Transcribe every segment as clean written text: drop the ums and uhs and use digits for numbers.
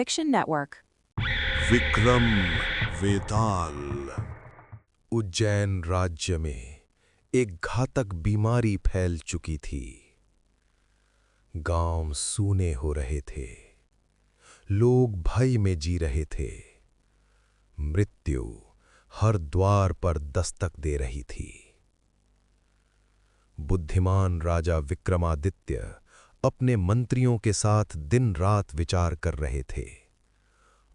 Fiction Network. Vikram वेताल। उज्जैन राज्य में एक घातक बीमारी फैल चुकी थी। गांव सूने हो रहे थे, लोग भय में जी रहे थे। मृत्यु हर द्वार पर दस्तक दे रही थी। बुद्धिमान राजा विक्रमादित्य अपने मंत्रियों के साथ दिन रात विचार कर रहे थे।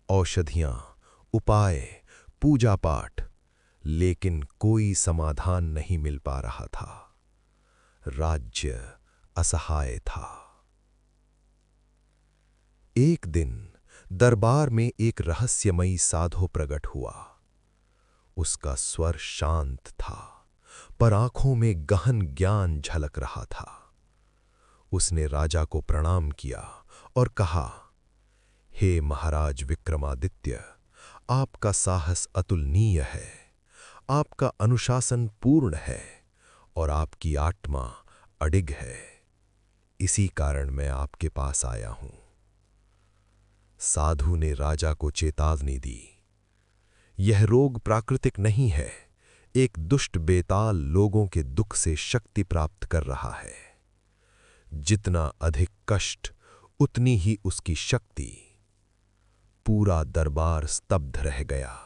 औषधियां, उपाय, पूजा पाठ, लेकिन कोई समाधान नहीं मिल पा रहा था। राज्य असहाय था। एक दिन दरबार में एक रहस्यमयी साधु प्रकट हुआ। उसका स्वर शांत था, पर आंखों में गहन ज्ञान झलक रहा था। उसने राजा को प्रणाम किया और कहा, हे महाराज विक्रमादित्य, आपका साहस अतुलनीय है, आपका अनुशासन पूर्ण है और आपकी आत्मा अडिग है। इसी कारण मैं आपके पास आया हूं। साधु ने राजा को चेतावनी दी, यह रोग प्राकृतिक नहीं है, एक दुष्ट बेताल लोगों के दुख से शक्ति प्राप्त कर रहा है। जितना अधिक कष्ट, उतनी ही उसकी शक्ति। पूरा दरबार स्तब्ध रह गया।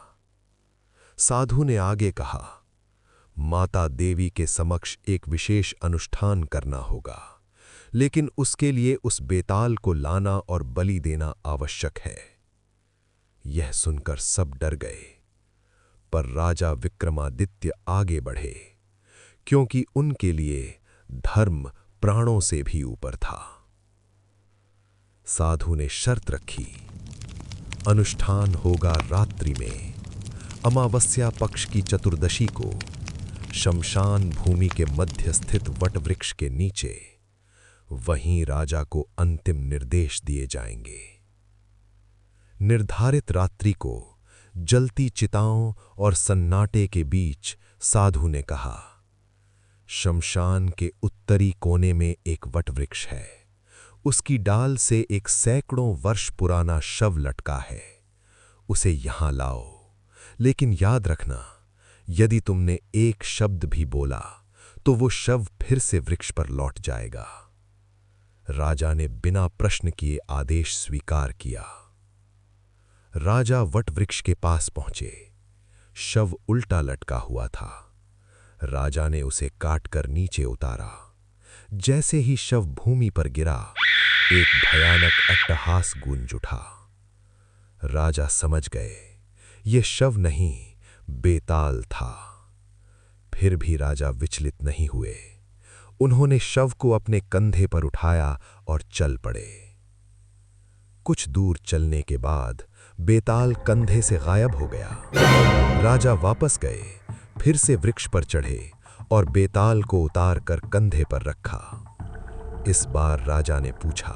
साधु ने आगे कहा, माता देवी के समक्ष एक विशेष अनुष्ठान करना होगा, लेकिन उसके लिए उस बेताल को लाना और बलि देना आवश्यक है। यह सुनकर सब डर गए, पर राजा विक्रमादित्य आगे बढ़े, क्योंकि उनके लिए धर्म प्राणों से भी ऊपर था। साधु ने शर्त रखी, अनुष्ठान होगा रात्रि में, अमावस्या पक्ष की चतुर्दशी को, शमशान भूमि के मध्य स्थित वटवृक्ष के नीचे। वहीं राजा को अंतिम निर्देश दिए जाएंगे। निर्धारित रात्रि को जलती चिताओं और सन्नाटे के बीच साधु ने कहा, शमशान के उत्तरी कोने में एक वटवृक्ष है। उसकी डाल से एक सैकड़ों वर्ष पुराना शव लटका है। उसे यहां लाओ, लेकिन याद रखना, यदि तुमने एक शब्द भी बोला तो वो शव फिर से वृक्ष पर लौट जाएगा। राजा ने बिना प्रश्न किए आदेश स्वीकार किया। राजा वटवृक्ष के पास पहुंचे। शव उल्टा लटका हुआ था। राजा ने उसे काटकर नीचे उतारा। जैसे ही शव भूमि पर गिरा, एक भयानक अट्टहास गूंज उठा। राजा समझ गए, ये शव नहीं, बेताल था। फिर भी राजा विचलित नहीं हुए। उन्होंने शव को अपने कंधे पर उठाया और चल पड़े। कुछ दूर चलने के बाद बेताल कंधे से गायब हो गया। राजा वापस गए, फिर से वृक्ष पर चढ़े और बेताल को उतारकर कंधे पर रखा। इस बार राजा ने पूछा,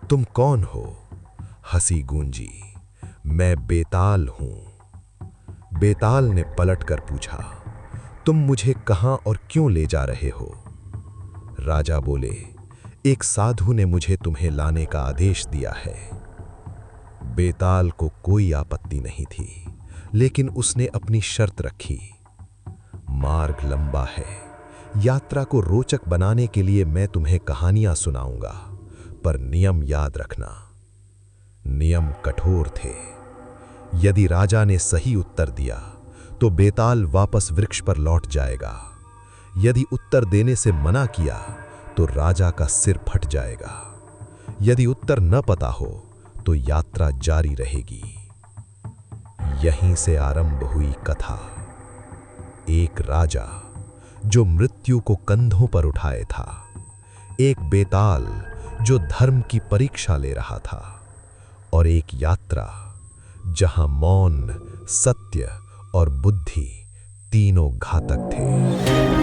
तुम कौन हो? हंसी गूंजी, मैं बेताल हूं। बेताल ने पलटकर पूछा, तुम मुझे कहां और क्यों ले जा रहे हो? राजा बोले, एक साधु ने मुझे तुम्हें लाने का आदेश दिया है। बेताल को कोई आपत्ति नहीं थी, लेकिन उसने अपनी शर्त रखी। मार्ग लंबा है, यात्रा को रोचक बनाने के लिए मैं तुम्हें कहानियां सुनाऊंगा, पर नियम याद रखना। नियम कठोर थे। यदि राजा ने सही उत्तर दिया तो बेताल वापस वृक्ष पर लौट जाएगा। यदि उत्तर देने से मना किया तो राजा का सिर फट जाएगा। यदि उत्तर न पता हो तो यात्रा जारी रहेगी। यहीं से आरंभ हुई कथा। एक राजा जो मृत्यु को कंधों पर उठाए था, एक बेताल जो धर्म की परीक्षा ले रहा था, और एक यात्रा जहां मौन, सत्य और बुद्धि तीनों घातक थे।